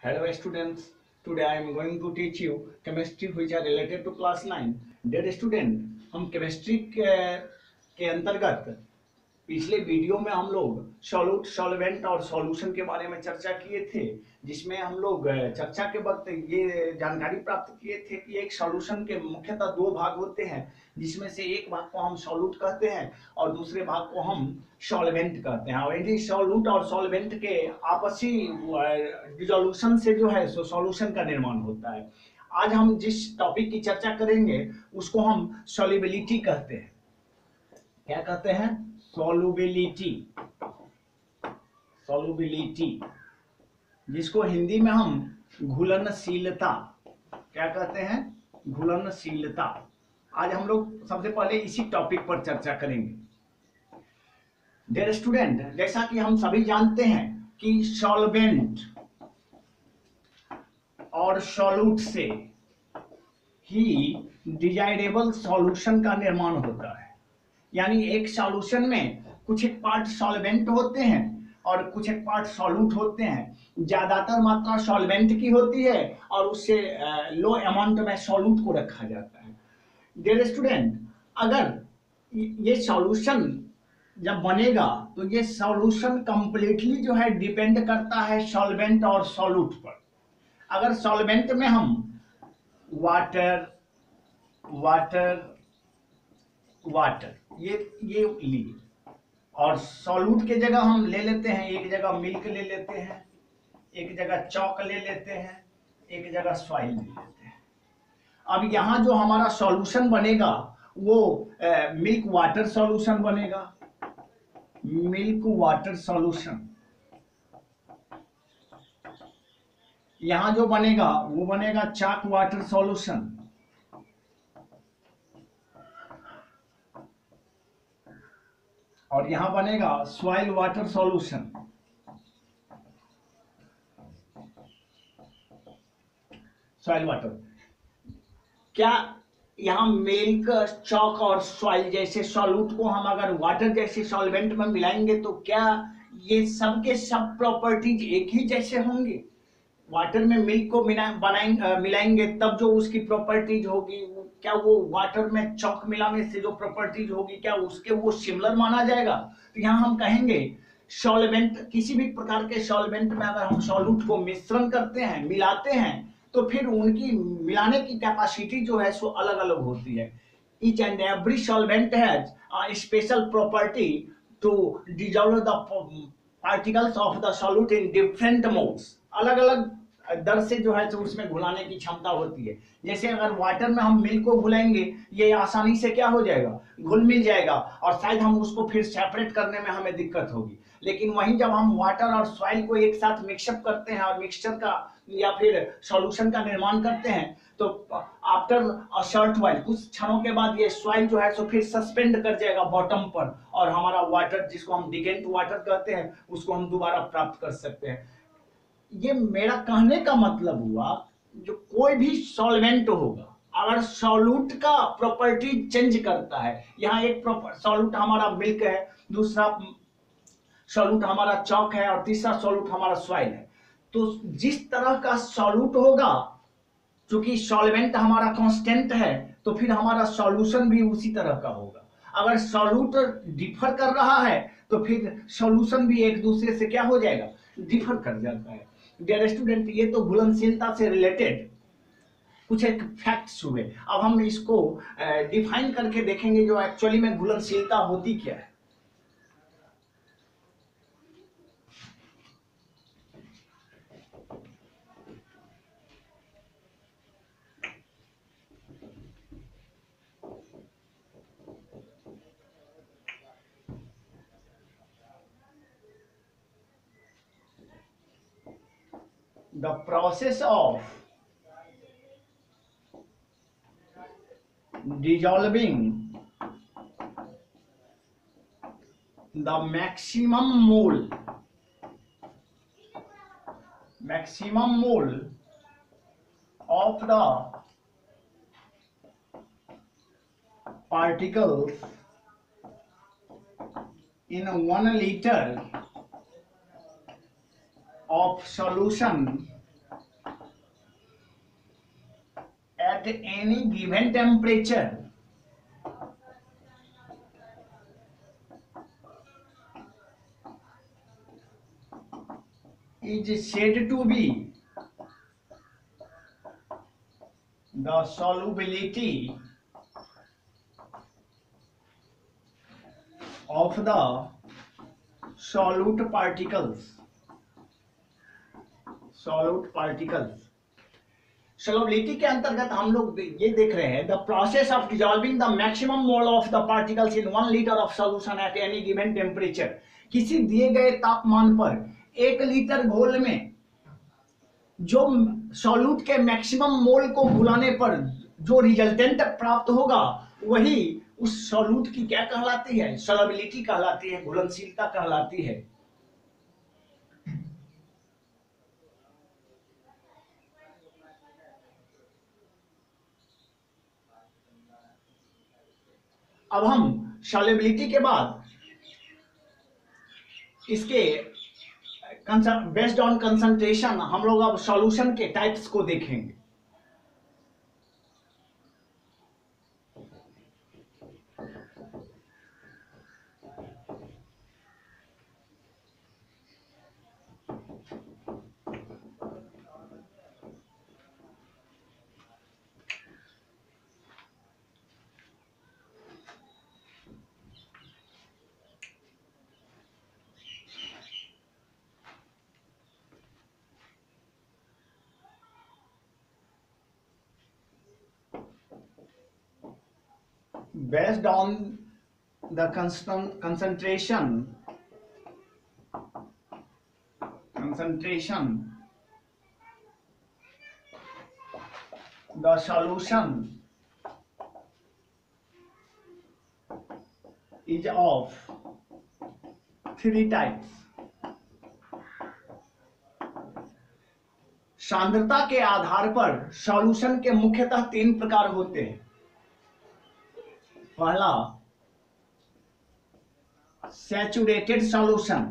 Hello students, today I am going to teach you chemistry which are related to class 9. Dear student, हम chemistry के अंतर्गत पिछले video में हम लोग सॉल्यूट सॉल्वेंट और सॉल्यूशन के बारे में चर्चा किए थे, जिसमें हम लोग चर्चा के वक्त ये जानकारी प्राप्त किए थे कि एक सॉल्यूशन के मुख्यतः दो भाग होते हैं, जिसमें से एक भाग को हम सॉल्यूट कहते हैं और दूसरे भाग को हम सॉल्वेंट कहते हैं। और यदि सॉल्यूट और सॉल्वेंट के आपसी डिसोल्यूशन से जो है सो सॉल्यूशन का निर्माण होता है। आज हम जिस टॉपिक की चर्चा करेंगे उसको हम सॉल्युबिलिटी कहते हैं। क्या कहते हैं? सॉल्युबिलिटी। सॉल्युबिलिटी, जिसको हिंदी में हम घुलनशीलता क्या कहते हैं? घुलनशीलता। आज हम लोग सबसे पहले इसी टॉपिक पर चर्चा करेंगे। डियर स्टूडेंट, जैसा कि हम सभी जानते हैं कि सॉल्वेंट और सॉल्यूट से ही डिजायरेबल सॉल्यूशन का निर्माण होता है। यानी एक सॉल्यूशन में कुछ एक पार्ट सॉल्वेंट होते हैं और कुछ एक पार्ट सॉल्यूट होते हैं। ज्यादातर मात्रा सॉल्वेंट की होती है और उससे लो अमाउंट में सॉल्यूट को रखा जाता है। डियर स्टूडेंट, अगर ये सॉल्यूशन जब बनेगा तो ये सॉल्यूशन कंप्लीटली जो है डिपेंड करता है सॉल्वेंट और सॉल्यूट पर। अगर सॉल्वेंट में हम वाटर वाटर वाटर ये लिए और सॉल्यूट के जगह हम ले लेते हैं, एक जगह मिल्क ले लेते हैं, एक जगह चॉक ले लेते हैं, एक जगह सॉइल ले लेते हैं। अब यहाँ जो हमारा सॉल्यूशन बनेगा वो मिल्क वाटर सॉल्यूशन बनेगा। मिल्क वाटर सॉल्यूशन यहाँ जो बनेगा वो बनेगा चॉक वाटर सॉल्यूशन। और यहां बनेगा soil water solution. Soil water. क्या यहां मिल्क, चॉक और सॉइल जैसे सॉल्यूट को हम अगर वाटर जैसे सॉल्वेंट में मिलाएंगे तो क्या ये सब के सब प्रॉपर्टीज एक ही जैसे होंगे? वाटर में मिल्क को मिलाएंगे तब जो उसकी प्रॉपर्टीज होगी, क्या वो वाटर में चॉक मिलाने से जो प्रॉपर्टीज होगी क्या उसके वो सिमिलर माना जाएगा? तो यहाँ हम कहेंगे सॉल्वेंट, किसी भी प्रकार के सॉल्वेंट में अगर हम सॉल्यूट को मिश्रण करते हैं, मिलाते हैं, तो फिर उनकी मिलाने की कैपेसिटी जो है सो अलग अलग होती है। Each and every solvent has a special property to dissolve the particles of the solute in different modes. अलग अलग दर से जो है तो उसमें घुलाने की क्षमता होती है। जैसे अगर वाटर में हम मिल्क को घुलाएंगे, ये आसानी से क्या हो जाएगा, घुल मिल जाएगा और शायद हम उसको फिर सेपरेट करने में हमें दिक्कत होगी। लेकिन वहीं जब हम वाटर और सॉइल को एक साथ मिक्सअप करते हैं और मिक्सचर का या फिर सॉल्यूशन का निर्माण करते हैं, तो आफ्टर अ शॉर्ट व्हाइल, कुछ क्षणों के बाद ये सॉइल जो है सो फिर सस्पेंड कर जाएगा बॉटम पर और हमारा वाटर, जिसको हम डिकेंट वाटर कहते हैं, उसको हम दोबारा प्राप्त कर सकते हैं। ये मेरा कहने का मतलब हुआ, जो कोई भी सॉल्वेंट होगा अगर सॉल्यूट का प्रॉपर्टी चेंज करता है, यहाँ एक सॉल्यूट हमारा मिल्क है, दूसरा सॉल्यूट हमारा चॉक है और तीसरा सॉल्यूट हमारा सॉइल है, तो जिस तरह का सॉल्यूट होगा, चूंकि सॉल्वेंट हमारा कांस्टेंट है, तो फिर हमारा सॉल्यूशन भी उसी तरह का होगा। अगर सॉल्यूट डिफर कर रहा है तो फिर सॉल्यूशन भी एक दूसरे से क्या हो जाएगा, डिफर कर जाता है। डियर स्टूडेंट, ये तो घुलनशीलता से रिलेटेड कुछ एक फैक्ट्स हुए। अब हम इसको डिफाइन करके देखेंगे जो एक्चुअली में घुलनशीलता होती क्या है। The process of dissolving the maximum mole of the particles in 1 liter of solution at any given temperature is said to be the solubility of the solute particles. Solubility के अंतर्गत हम लोग ये देख रहे हैं the process of dissolving the maximum mole of the particles in 1 litre of solution at any given temperature. किसी दिए गए तापमान पर 1 लीटर घोल में जो सॉल्यूट के मैक्सिमम मोल को घुलाने पर जो रिजल्टेंट प्राप्त होगा वही उस सॉल्यूट की क्या कहलाती है? सोलबिलिटी कहलाती है, घुलनशीलता कहलाती है। अब हम सॉल्युबिलिटी के बाद इसके बेस्ड ऑन कंसंट्रेशन हम लोग अब सॉल्यूशन के टाइप्स को देखेंगे। Based on the concentration, the solution is of 3 types. सांद्रता के आधार पर सॉल्यूशन के मुख्यतः 3 प्रकार होते हैं। पहला सैचुरेटेड सॉल्यूशन,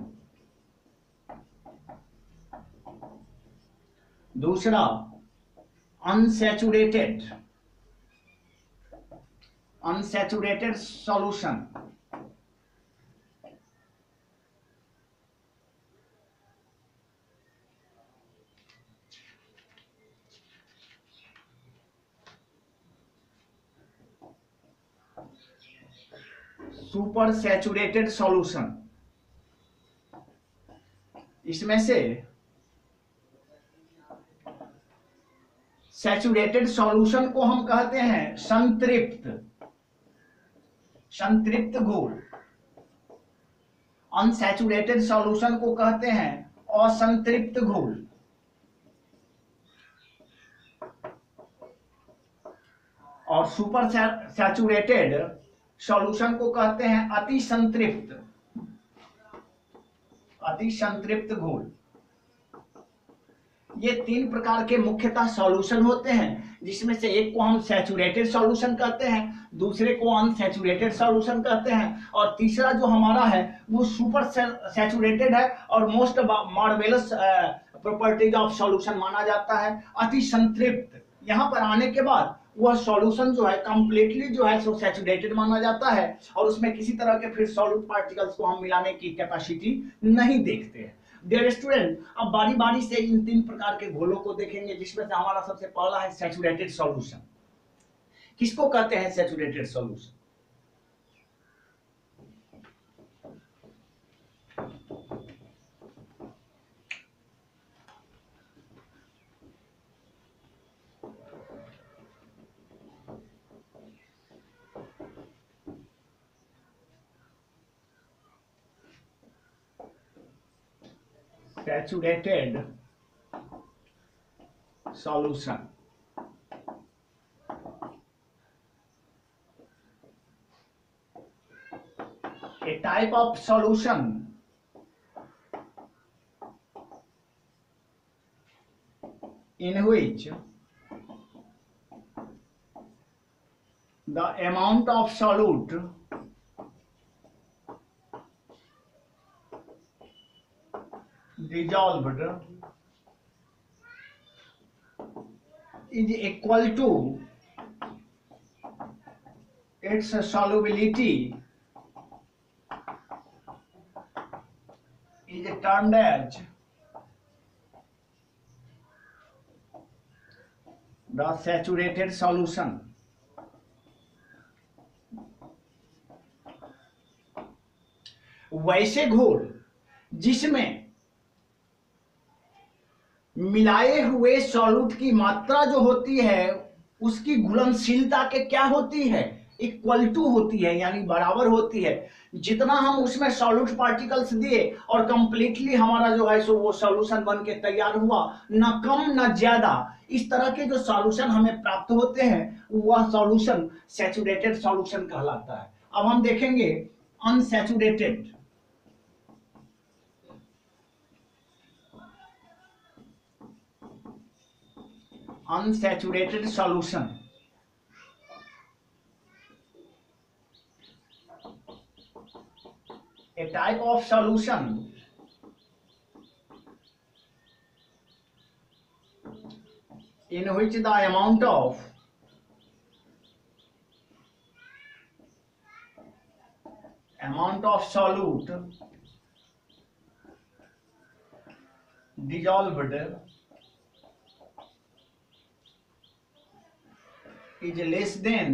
दूसरा unsaturated solution, super saturated solution. इसमें से सैचुरेटेड सॉल्यूशन को हम कहते हैं संतृप्त घोल, अनसैचुरेटेड सॉल्यूशन को कहते हैं असंतृप्त घोल, और सुपर सैचुरेटेड सॉल्यूशन को कहते हैं अति संतृप्त घोल। ये 3 प्रकार के मुख्यतः सॉल्यूशन होते हैं, जिसमें से एक को हम सैचुरेटेड सॉल्यूशन कहते हैं, दूसरे को अनसैचुरेटेड सॉल्यूशन कहते हैं, और तीसरा जो हमारा है वो सुपर सैचुरेटेड है और most marvellous properties of solution माना जाता है, अति संतृप्त। यहाँ पर आने के बाद वह सॉल्यूशन जो है कंप्लीटली जो है सो सैचुरेटेड माना जाता है और उसमें किसी तरह के फिर सॉल्यूट पार्टिकल्स को हम मिलाने की कैपेसिटी नहीं देखते हैं। डियर स्टूडेंट, अब बारी बारी से इन 3 प्रकार के घोलों को देखेंगे, जिसमें से हमारा सबसे पहला है सैचुरेटेड सॉल्यूशन। किसको कहते हैं saturated solution? Saturated solution, a type of solution in which the amount of solute dissolved is equal to its solubility is termed as the saturated solution. वैसे घोल जिसमें मिलाए हुए सॉल्यूट की मात्रा जो होती है उसकी घुलनशीलता के क्या होती है, इक्वल टू होती है, यानी बराबर होती है। जितना हम उसमें सॉल्यूट पार्टिकल्स दिए और कंप्लीटली हमारा जो है सो वो सॉल्यूशन बन के तैयार हुआ, ना कम ना ज्यादा, इस तरह के जो सॉल्यूशन हमें प्राप्त होते हैं वह सॉल्यूशन सैचुरेटेड सॉल्यूशन कहलाता है। अब हम देखेंगे unsaturated. unsaturated solution, a type of solution in which the amount of solute dissolved is less than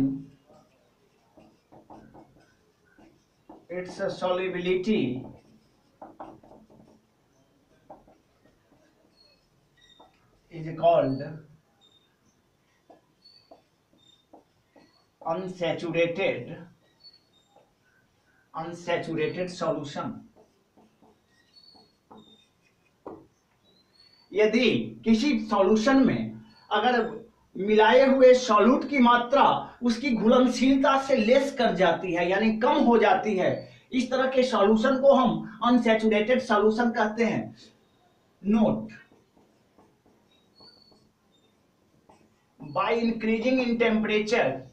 its solubility is called unsaturated solution। यदि किसी सॉल्यूशन में अगर मिलाए हुए सॉल्यूट की मात्रा उसकी घुलनशीलता से लेस कर जाती है, यानी कम हो जाती है, इस तरह के सॉल्यूशन को हम अनसैचुरेटेड सॉल्यूशन कहते हैं। Note, by increasing in temperature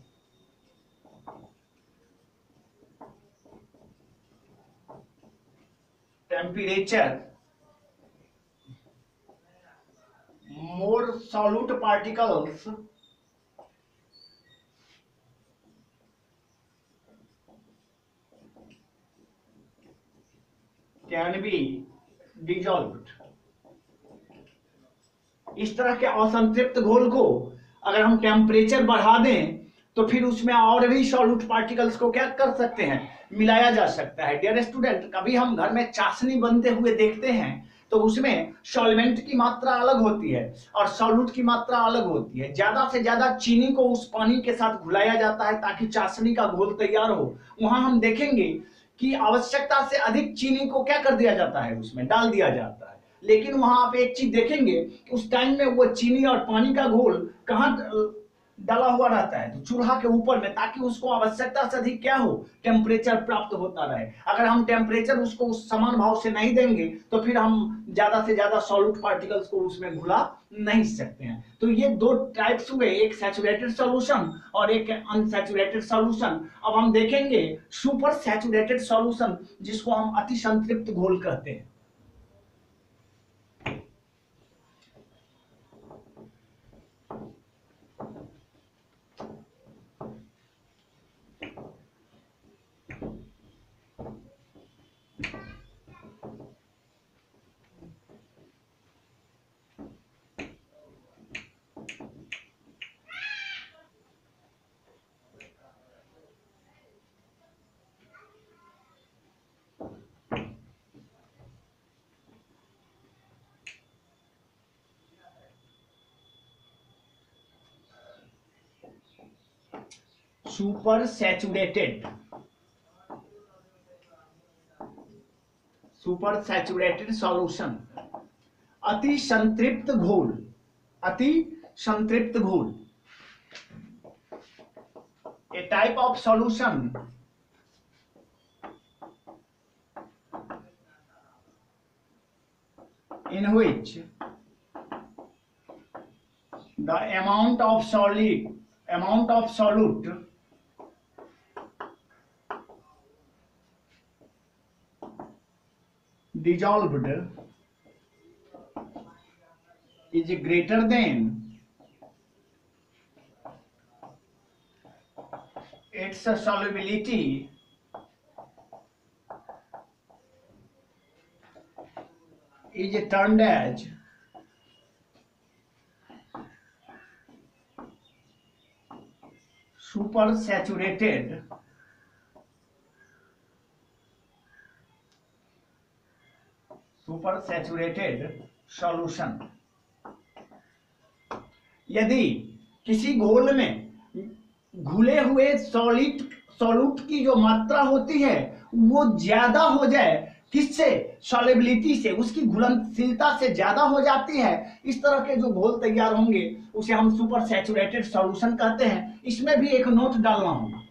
more solute particles can be dissolved। इस तरह के असंतृप्त घोल को अगर हम टेम्परेचर बढ़ा दें तो फिर उसमें और भी सॉल्यूट पार्टिकल्स को क्या कर सकते हैं, मिलाया जा सकता है। डियर स्टूडेंट, कभी हम घर में चाशनी बनते हुए देखते हैं तो उसमें सॉल्वेंट की मात्रा अलग होती है और सॉल्यूट की मात्रा अलग होती है। ज्यादा से ज्यादा चीनी को उस पानी के साथ घुलाया जाता है ताकि चाशनी का घोल तैयार हो। वहां हम देखेंगे कि आवश्यकता से अधिक चीनी को क्या कर दिया जाता है, उसमें डाल दिया जाता है। लेकिन वहां आप एक चीज देखेंगे, उस टाइम में वो चीनी और पानी का घोल कहाँ डाला हुआ रहता है, तो चूल्हा के ऊपर में, ताकि उसको आवश्यकता से अधिक क्या हो, टेम्परेचर प्राप्त होता रहे। अगर हम टेम्परेचर उसको उस समान भाव से नहीं देंगे तो फिर हम ज्यादा से ज्यादा सॉल्यूट पार्टिकल्स को उसमें घुला नहीं सकते हैं। तो ये दो टाइप्स हुए, एक सैचुरेटेड सॉल्यूशन और एक अनसैचुरेटेड सॉल्यूशन। अब हम देखेंगे सुपर सैचुरेटेड सॉल्यूशन, जिसको हम अति संतृप्त घोल कहते हैं। सुपर सैचुरेटेड सॉल्यूशन, अति संतृप्त घोल, अति संतृप्त घोल, a type of solution in which the amount of solute dissolved is greater than its solubility is termed as supersaturated solution। यदि किसी घोल में घुले हुए सॉल्यूट की जो मात्रा होती है वो ज्यादा हो जाए, किससे? सॉल्युबिलिटी से, उसकी घुलनशीलता से ज्यादा हो जाती है, इस तरह के जो घोल तैयार होंगे उसे हम सुपर सैचुरेटेड सॉल्यूशन कहते हैं। इसमें भी एक नोट डालना होगा,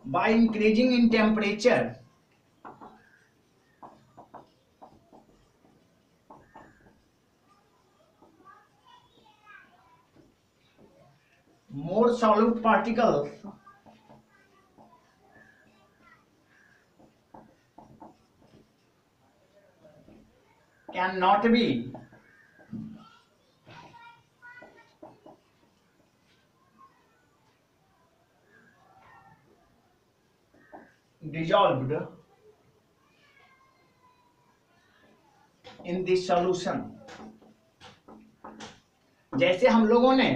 by increasing in temperature more solute particles cannot be dissolved in this solution। जैसे हम लोगों ने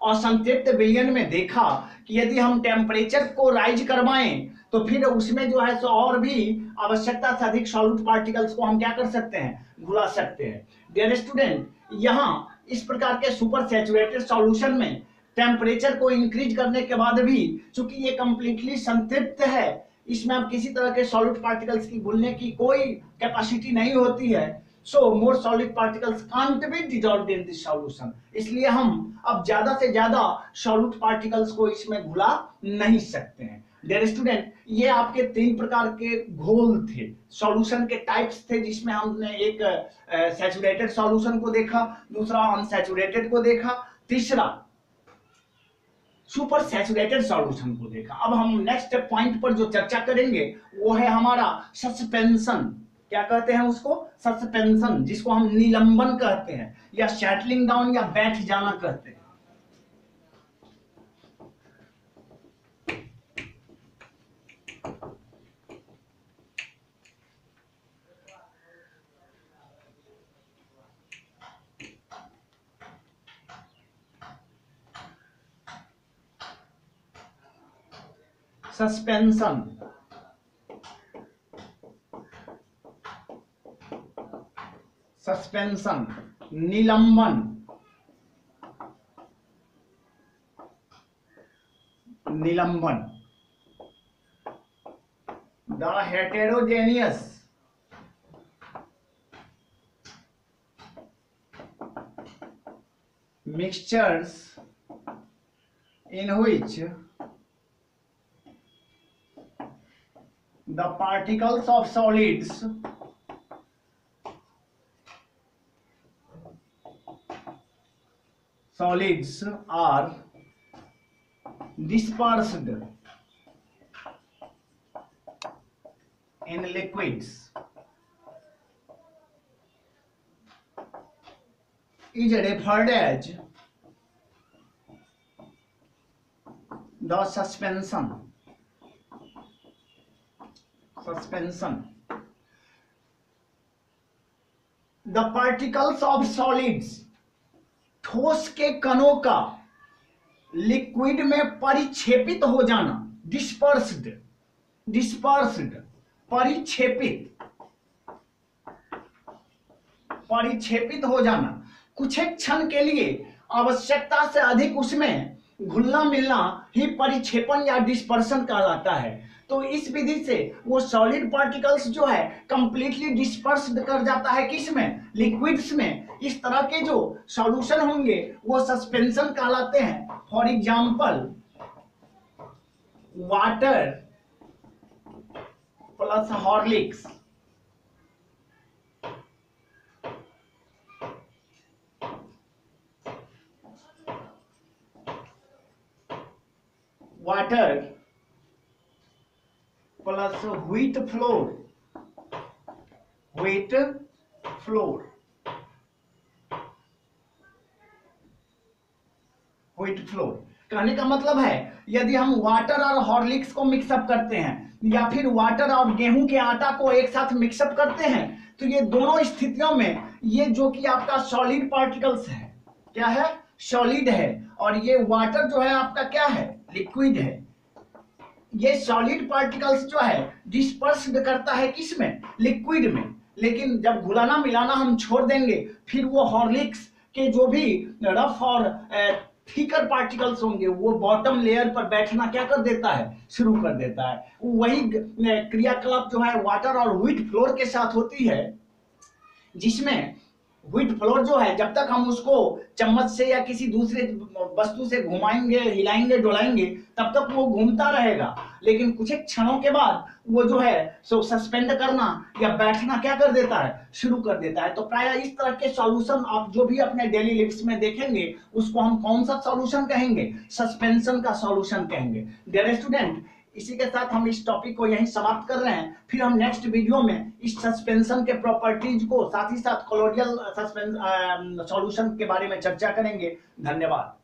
असंतृप्त विलयन में देखा कि यदि हम टेम्परेचर को राइज करवाएं तो फिर उसमें जो है सो और भी आवश्यकता से अधिक सॉल्यूट पार्टिकल्स को हम क्या कर सकते हैं? घुला सकते हैं। डियर स्टूडेंट, यहाँ इस प्रकार के सुपर सैचुरेटेड सॉल्यूशन में टेम्परेचर को इंक्रीज करने के बाद भी चूंकि ये कंप्लीटली संतृप्त है, इसमें अब किसी तरह के सॉल्यूट पार्टिकल्स की घुलने की कोई कैपेसिटी नहीं होती है, so more solid particles can't be dissolved in this solution। इसलिए हम अब ज्यादा से ज्यादा सॉल्यूट पार्टिकल्स को इसमें घुला नहीं सकते हैं। डियर स्टूडेंट, ये आपके 3 प्रकार के घोल थे, सॉल्यूशन के टाइप्स थे, जिसमें हमने एक सैचुरेटेड सॉल्यूशन को देखा, दूसरा अनसैचुरेटेड को देखा, तीसरा सुपर सैचुरेटेड सॉल्यूशन को देखा। अब हम नेक्स्ट पॉइंट पर जो चर्चा करेंगे वो है हमारा सस्पेंशन। क्या कहते हैं उसको? सस्पेंशन, जिसको हम निलंबन कहते हैं या शैटलिंग डाउन या बैठ जाना कहते हैं। सस्पेंशन, सस्पेंशन, निलंबन, निलंबन। The heterogeneous mixtures in which the particles of solids are dispersed in liquids is referred as the suspension। Suspension, the particles of solids, ठोस के कणों का लिक्विड में परिक्षेपित हो जाना, डिस्पर्स्ड, डिस्पर्स्ड, परिक्षेपित, परिक्षेपित हो जाना, कुछ एक क्षण के लिए आवश्यकता से अधिक उसमें घुलना मिलना ही परिक्षेपण या डिस्पर्शन कहलाता है। तो इस विधि से वो सॉलिड पार्टिकल्स जो है कंप्लीटली डिस्पर्स्ड कर जाता है, किसमें? लिक्विड्स में। इस तरह के जो सॉल्यूशन होंगे वो सस्पेंशन कहलाते हैं। For example water plus Horlicks, water plus wheat flour, wheat flour, wheat flour. कहने का मतलब है यदि हम वाटर और हॉर्लिक्स को मिक्सअप करते हैं या फिर वाटर और गेहूं के आटा को एक साथ मिक्सअप करते हैं तो ये दोनों स्थितियों में ये जो कि आपका सॉलिड पार्टिकल्स है, क्या है, सॉलिड है, और ये वाटर जो है आपका क्या है, लिक्विड है। ये सॉलिड पार्टिकल्स जो है डिस्पर्स करता है किसमें, लिक्विड में, लेकिन जब घुलाना मिलाना हम छोड़ देंगे फिर वो हॉर्लिक्स के जो भी रफ और थिकर पार्टिकल्स होंगे वो बॉटम लेयर पर बैठना क्या कर देता है, शुरू कर देता है। वही क्रियाकलाप जो है वाटर और व्हीट फ्लोर के साथ होती है, जिसमें व्हीट फ्लोर जो है जब तक हम उसको चम्मच से या किसी दूसरे वस्तु से घुमाएंगे, हिलाएंगे, डोलाएंगे तब तक वो घूमता रहेगा, लेकिन कुछ एक क्षणों के बाद वो जो है सो सस्पेंड करना या बैठना क्या कर देता है, शुरू कर देता है। तो प्राय इस तरह के सॉल्यूशन आप जो भी अपने डेली लिव्स में देखेंगे उसको हम कौन सा सॉल्यूशन कहेंगे, सस्पेंशन का सॉल्यूशन कहेंगे। डियर स्टूडेंट, इसी के साथ हम इस टॉपिक को यहीं समाप्त कर रहे हैं। फिर हम नेक्स्ट वीडियो में इस सस्पेंशन के प्रॉपर्टीज को साथ ही साथ कोलोइडल सॉल्यूशन के बारे में चर्चा करेंगे। धन्यवाद।